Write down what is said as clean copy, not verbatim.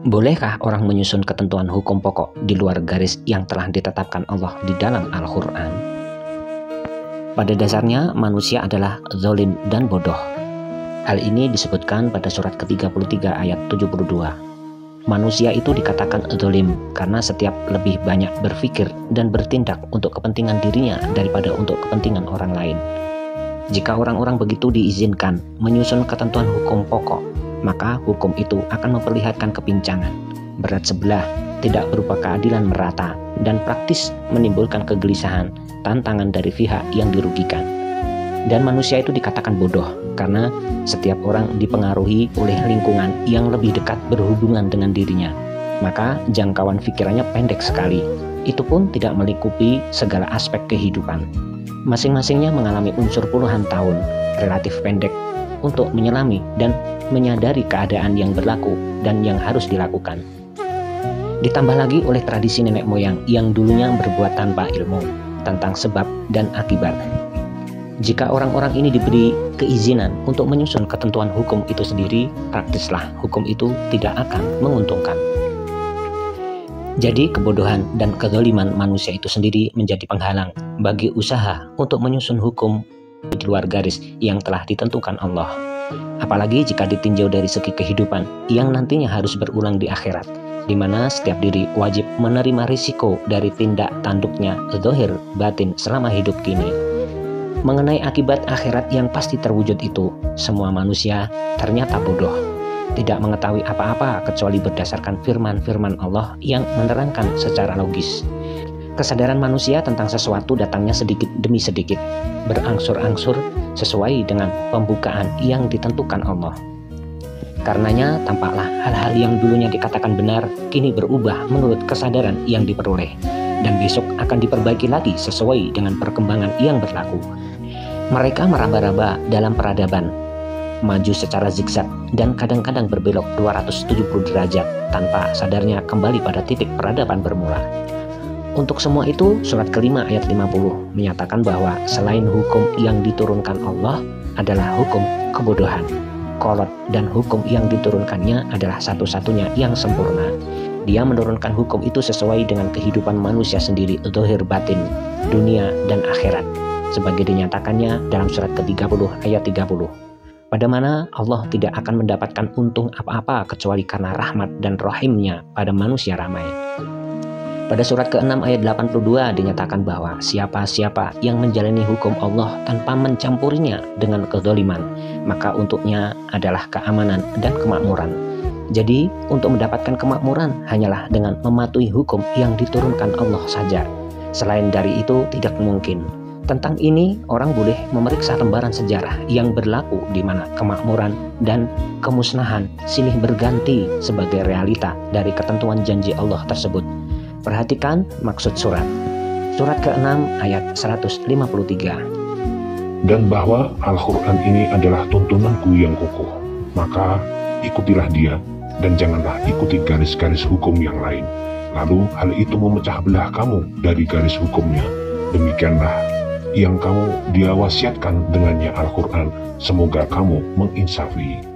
Bolehkah orang menyusun ketentuan hukum pokok di luar garis yang telah ditetapkan Allah di dalam Al-Quran? Pada dasarnya manusia adalah zalim dan bodoh. Hal ini disebutkan pada surat ke-33 ayat 72. Manusia itu dikatakan zalim karena setiap lebih banyak berpikir dan bertindak untuk kepentingan dirinya daripada untuk kepentingan orang lain. Jika orang-orang begitu diizinkan menyusun ketentuan hukum pokok, maka hukum itu akan memperlihatkan kepincangan, berat sebelah, tidak berupa keadilan merata, dan praktis menimbulkan kegelisahan, tantangan dari pihak yang dirugikan. Dan manusia itu dikatakan bodoh karena setiap orang dipengaruhi oleh lingkungan yang lebih dekat berhubungan dengan dirinya. Maka jangkauan pikirannya pendek sekali. Itu pun tidak melingkupi segala aspek kehidupan. Masing-masingnya mengalami unsur puluhan tahun, relatif pendek, untuk menyelami dan menyadari keadaan yang berlaku dan yang harus dilakukan. Ditambah lagi oleh tradisi nenek moyang yang dulunya berbuat tanpa ilmu tentang sebab dan akibat. Jika orang-orang ini diberi keizinan untuk menyusun ketentuan hukum itu sendiri, praktislah hukum itu tidak akan menguntungkan. Jadi kebodohan dan kezaliman manusia itu sendiri menjadi penghalang bagi usaha untuk menyusun hukum di luar garis yang telah ditentukan Allah. Apalagi jika ditinjau dari segi kehidupan yang nantinya harus berulang di akhirat, di mana setiap diri wajib menerima risiko dari tindak tanduknya zahir batin selama hidup kini. Mengenai akibat akhirat yang pasti terwujud itu, semua manusia ternyata bodoh, tidak mengetahui apa-apa kecuali berdasarkan firman-firman Allah yang menerangkan secara logis. Kesadaran manusia tentang sesuatu datangnya sedikit demi sedikit, berangsur-angsur sesuai dengan pembukaan yang ditentukan Allah. Karenanya tampaklah hal-hal yang dulunya dikatakan benar kini berubah menurut kesadaran yang diperoleh, dan besok akan diperbaiki lagi sesuai dengan perkembangan yang berlaku. Mereka meraba-raba dalam peradaban, maju secara zigzag dan kadang-kadang berbelok 270 derajat tanpa sadarnya kembali pada titik peradaban bermula. Untuk semua itu, surat kelima ayat 50 menyatakan bahwa selain hukum yang diturunkan Allah adalah hukum kebodohan, kolot, dan hukum yang diturunkannya adalah satu-satunya yang sempurna. Dia menurunkan hukum itu sesuai dengan kehidupan manusia sendiri, zahir batin, dunia, dan akhirat, sebagai dinyatakannya dalam surat ke-30 ayat 30. Pada mana Allah tidak akan mendapatkan untung apa-apa kecuali karena rahmat dan rahimnya pada manusia ramai. Pada surat ke-6 ayat 82 dinyatakan bahwa siapa-siapa yang menjalani hukum Allah tanpa mencampurinya dengan kezaliman, maka untuknya adalah keamanan dan kemakmuran. Jadi, untuk mendapatkan kemakmuran hanyalah dengan mematuhi hukum yang diturunkan Allah saja. Selain dari itu tidak mungkin. Tentang ini, orang boleh memeriksa lembaran sejarah yang berlaku di mana kemakmuran dan kemusnahan silih berganti sebagai realita dari ketentuan janji Allah tersebut. Perhatikan maksud surat. Surat ke-6 ayat 153. Dan bahwa Al-Quran ini adalah tuntunanku yang kukuh, maka ikutilah dia dan janganlah ikuti garis-garis hukum yang lain. Lalu hal itu memecah belah kamu dari garis hukumnya. Demikianlah yang kamu dia wasiatkan dengannya Al-Quran. Semoga kamu menginsafi.